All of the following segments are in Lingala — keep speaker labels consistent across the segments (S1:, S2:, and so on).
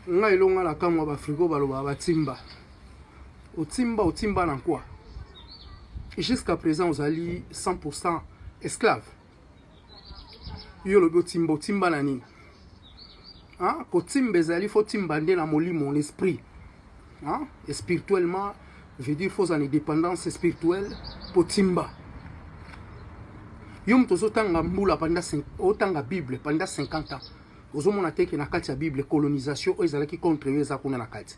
S1: nga elonga la kamwa ba frigo baloba ba timba. Otimba na quoi? Jusqu'à présent vous allez 100% esclaves. Yo le timba na nini? Hein? Ko timba ezali faut timba nde na molimo l'esprit. Hein? Et spirituellement, je veux dire faut en indépendance spirituelle pour timba. Yom tozo tanga mbula pendant 5 otanga Bible pendant 50 ans. Ozo mona teke na kati ya Bible colonisation o ezalaki contre yo ezakuna na kati.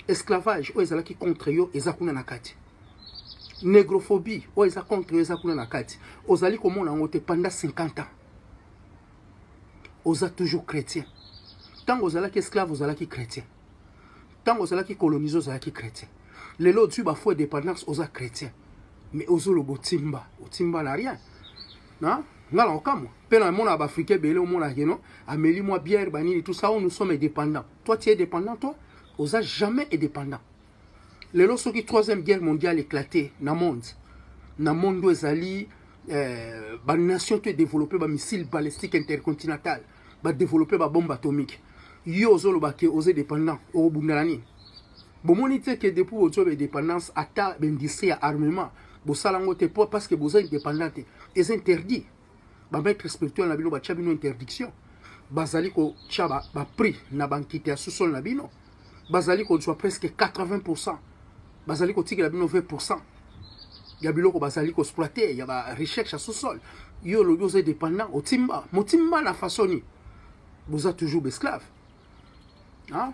S1: Esclavage o ezalaki contre yo ezakuna na kati. Négrophobie o ezalaki contre yo ezakuna na kati. Ozali komona ngote pendant 50 ans. Oza toujours chrétien. Tant ozalaki esclave ozalaki chrétien. Tant ozalaki colonisé ozalaki chrétien. Lelo tu ba foi dépendance oza chrétien. Mais ozo lo botimba, otimba na rien. Non? Ngala okamo. Pena mon africain belé au monde ageno, ameli moi bière banini tout ça nous sommes indépendants. Toi tu es dépendant toi? Oza jamais indépendant. Lelo soki troisième guerre mondiale éclaté na monde. Na monde ezali ba nation tu développer ba missile balistique intercontinental, ba développer ba bombe atomique. Yo zolo ba ke oza dépendant au bundalani. Bomoni te que depuis votre indépendance ata bendissé à armement. Bo salango te po parce que vous êtes indépendant et interdit. Ba maître spirituel na bino ba tchabino interdiction. Bazali ko tchaba ba prix na bankite ya sous-sol na bino. Bazali ko soit presque 80%. Bazali ko tiki la bino 20%. Ya biloko bazali ko exploiter, ya ba recherche à sous-sol. Yo lo yo dépendant au timba, motimba na façoni. Vous êtes toujours esclave. Hein?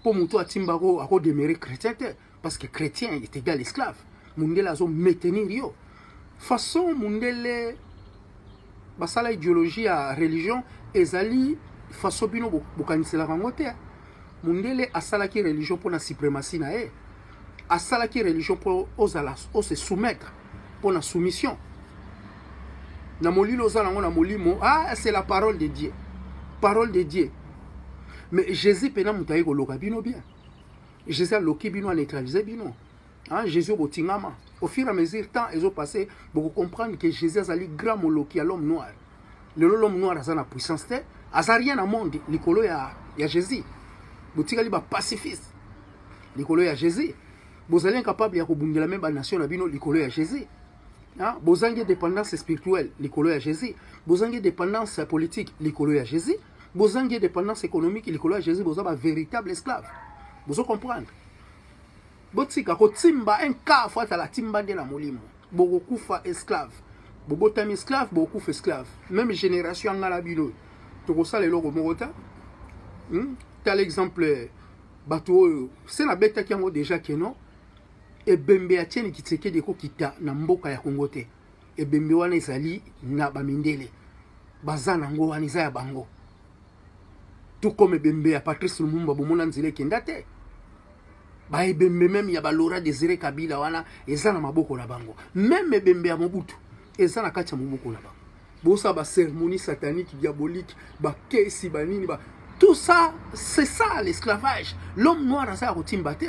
S1: Pour mon toit timba ko a demeurer chrétien parce que chrétien est égal esclave. Mundele azo maintenir yo. Façon mundele basala idéologie à religion ezali façon bino bokanisela rango te. Mundele asala ki religion pour la suprématie na e. Asala ki religion pour se soumettre pour la soumission. Na molilo za nango na molimo c'est la parole de Dieu. Parole de Dieu. Mais Jésus pena mutayi ko loka bino bien. Jésus a loki bino a neutraliser bino. Hein, Jésus botingama. Au fur et à mesure temps ils ont passé pour comprendre que Jésus a ali grand moloki à l'homme noir. L'homme noir a na puissance te, a rien à monde likolo ya Jésus. Botikali ba pacifiste. Likolo ya Jésus. Vous allez incapable ya kobundela même ba nation na bino likolo ya Jésus. Hein, bozangi dépendance spirituelle likolo ya Jésus. Bozangi dépendance politique likolo ya Jésus. Bozangi dépendance économique likolo ya Jésus, boza ba véritable esclave. Vous comprendre? Botika ko timba un cas fois à la timba de la molimo. Boko kufa esclave. Bobo tam esclave, boko kufa esclave. Même génération ngala bino. To ko sala loko morota. Tel exemple bato c'est la bête qui a déjà que non. Et bembe atieni kiteke de ko kita na mboka ya Kongo te. Et bembe wana ezali na bamindele. Bazana ngo wana ya bango. Tout comme bembe ya Patrice Lumumba bomona nzile kendate. Ba ebembe même ya ba Laurent Désiré Kabila wana eza na maboko na bango. Même ebembe ya Mobutu eza na kati ya maboko na bango. Bosa ba cérémonie satanique diabolique ba kesi banini ba tout ça c'est ça l'esclavage. L'homme noir a ça rotimba te.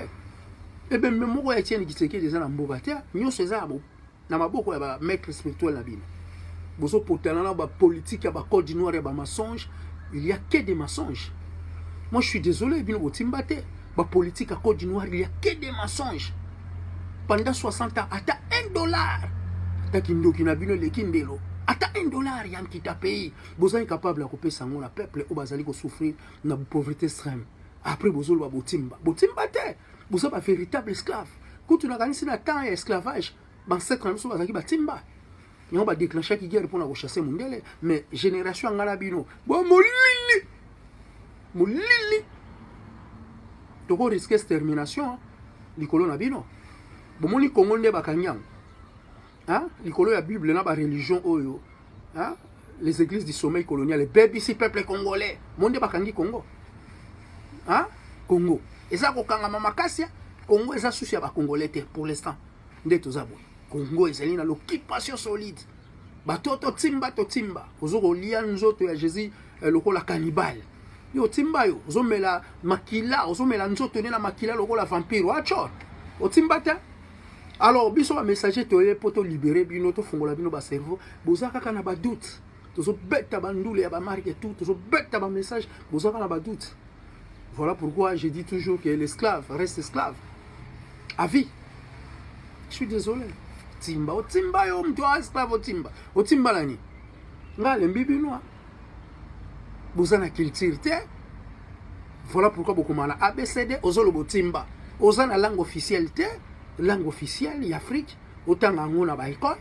S1: Ebembe moko ya tieni kiteke eza na mboka te. Nyonso eza bo na maboko ya ba maître spirituel na bino. Boso potana na ba politique ya ba code noir ya ba mensonge, il y a que des mensonges. Moi je suis désolé bino botimba te. La politique à Côte d'Ivoire, il n'y a que des mensonges. Pendant 60 ans, ata $1. Ata kindo kinabino le kindelo. Ata $1, il y a un qui t'a payé. Vous êtes capable de couper ça, le peuple, ou bazali ko souffrir na pauvreté extrême. Après, vous avez botimba. Botimba te. Vous êtes un véritable esclave. Quand tu as gagné ce temps esclavage, dans cette transition, vous avez botimba. Ils ont déclenché la guerre pour chasser Mundele. Mais génération Ngalabino. Bon, molili. Molili. Donc on risque extermination, l'icolo na bino. Bomoni Congo nde bakanyang. Hein? L'icolo ya Bible na ba religion oyo. Hein? Les églises du sommeil colonial, les bébés ici peuple congolais. Monde bakangi Congo. Hein? Congo. Eza ko kanga mamakasia. Congo eza souci ya ba congolais pour l'instant. Nde tozabo. Congo ezali na l'occupation solide. Batoto timba to timba. Ozoko lia nzoto ya Jésus lokola cannibale. Yo timba yo, ozomela makila, ozomela nzoto na makila lokola vampire, wacho. O timba ta. Alors, biso ba messager to pour te libérer bino to fongola bino ba cerveau, bozaka kana ba doute. Tozo beta ba ndule ya ba marque tout, tozo beta ba message, bozaka na ba doute. Voilà pourquoi je dis toujours que l'esclave reste esclave. À vie. Je suis désolé. Timba, o timba yo mtu a esclave o timba. O timba lani. Nga le mbibinoa. Bozana culture te. Voilà pourquoi beaucoup mana ABCD ozolo botimba. Ozana langue officielle te. Langue officielle y'Afrique. Autant ngona ba école.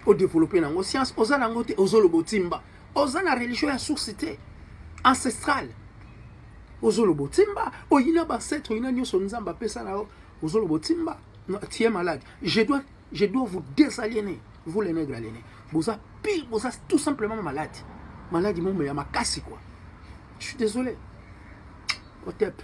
S1: Au développer nango science. Ozana ngote ozolo botimba. Ozana religion ya source te. Ancestrale. Ozolo botimba. Oyina ba set oyina nyoso nzamba pesa na ozolo botimba. Tu es malade. Je dois vous désaliéner. Vous les nègres aliénés. Vous êtes pire, vous êtes tout simplement malade. Malade, il m'a cassé quoi. Je suis désolé. Au tep.